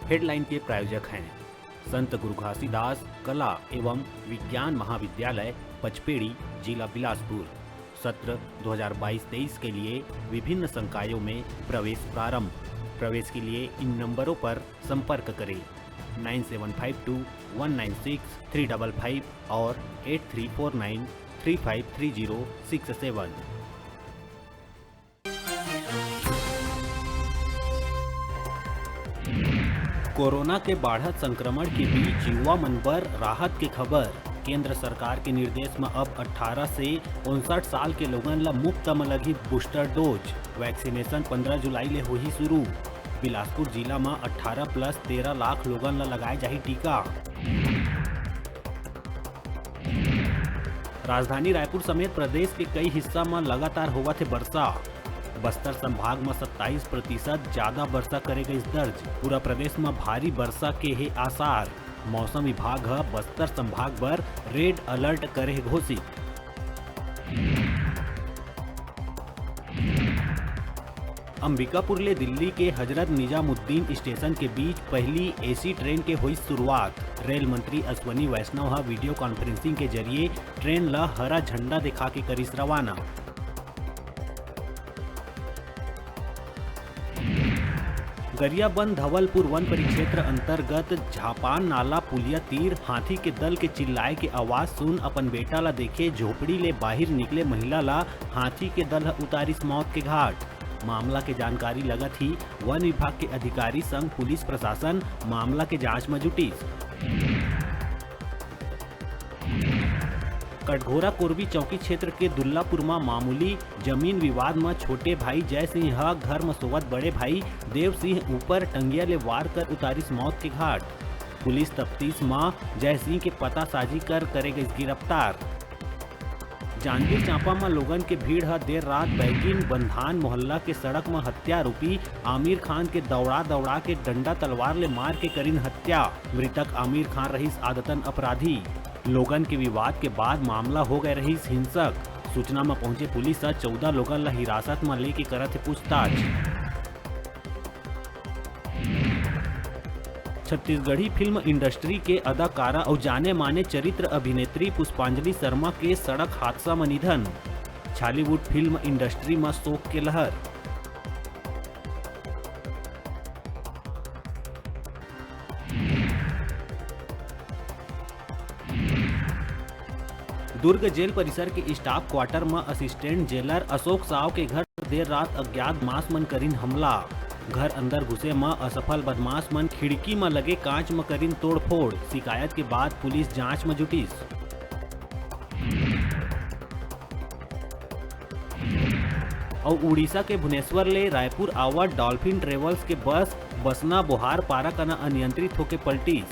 Headline के प्रायोजक हैं संत गुरु घासीदास कला एवं विज्ञान महाविद्यालय पचपेड़ी, जिला बिलासपुर। सत्र 2022-23 के लिए विभिन्न संकायों में प्रवेश प्रारंभ। प्रवेश के लिए इन नंबरों पर संपर्क करें 9752196355 और 8349353067। कोरोना के बढ़त संक्रमण के बीच युवा मन पर राहत की खबर। केंद्र सरकार के निर्देश में अब 18 से 59 साल के लोगन ला मुफ्त में लगी बूस्टर डोज। वैक्सीनेशन 15 जुलाई ले होही शुरू। बिलासपुर जिला में 18 प्लस 13 लाख लोगन ला लगाए जाही टीका। राजधानी रायपुर समेत प्रदेश के कई हिस्सा में लगातार होवत है वर्षा। बस्तर संभाग में 27% ज्यादा वर्षा करेगा इस दर्ज। पूरा प्रदेश में भारी वर्षा के है आसार। मौसम विभाग बस्तर संभाग पर रेड अलर्ट करे घोषित। अंबिकापुर ले दिल्ली के हजरत निजामुद्दीन स्टेशन के बीच पहली एसी ट्रेन के हुई शुरुआत। रेल मंत्री अश्वनी वैष्णव वीडियो कॉन्फ्रेंसिंग के जरिए ट्रेन ला हरा झंडा दिखा के करिस रवाना। गरियाबंद धवलपुर वन परिक्षेत्र अंतर्गत झापान नाला पुलिया तीर हाथी के दल के चिल्लाए के आवाज सुन अपन बेटा ला देखे झोपड़ी ले बाहर निकले महिला ला हाथी के दल उतारिस मौत के घाट। मामला के जानकारी लगत ही वन विभाग के अधिकारी संग पुलिस प्रशासन मामला के जांच में जुटिस। कटघोरा कोरबी चौकी क्षेत्र के दुल्लापुर में मामूली जमीन विवाद में छोटे भाई जय सिंह घर में सोवत बड़े भाई देव सिंह ऊपर टंगिया ले वार कर उतारिस मौत के घाट। पुलिस तफ्तीश में जय सिंह के पता साजी कर करेगा गिरफ्तार। जांजगीर चांपा में लोगन के भीड़ देर रात बैगिन बंधान मोहल्ला के सड़क में हत्यारोपी आमिर खान के दौड़ा के डंडा तलवार ले मार के करीन हत्या। मृतक आमिर खान रहीस आदतन अपराधी। लोगन के विवाद के बाद मामला हो गए रहीस हिंसक। सूचना में पहुंचे पुलिस 14 लोगन ला हिरासत में लेके करत है पूछताछ। छत्तीसगढ़ी फिल्म इंडस्ट्री के अदाकारा और जाने माने चरित्र अभिनेत्री पुष्पांजलि शर्मा के सड़क हादसा में निधन। बॉलीवुड फिल्म इंडस्ट्री में शोक के लहर। दुर्ग जेल परिसर के स्टाफ क्वार्टर में असिस्टेंट जेलर अशोक साव के घर देर रात अज्ञात मास मन करीन हमला। घर अंदर घुसे में असफल बदमाश मन खिड़की में लगे कांच में करीन तोड़फोड़। शिकायत के बाद पुलिस जांच में जुटिस। और उड़ीसा के भुवनेश्वर ले रायपुर आवत डॉल्फिन ट्रेवल्स के बस बसना बोहार पारा कना अनियंत्रित होके पलटिस।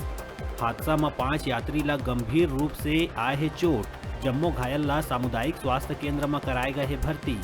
हादसा में 5 यात्री ला गंभीर रूप से आए है चोट। जम्मो घायल ला सामुदायिक स्वास्थ्य केंद्र में कराए गए है भर्ती।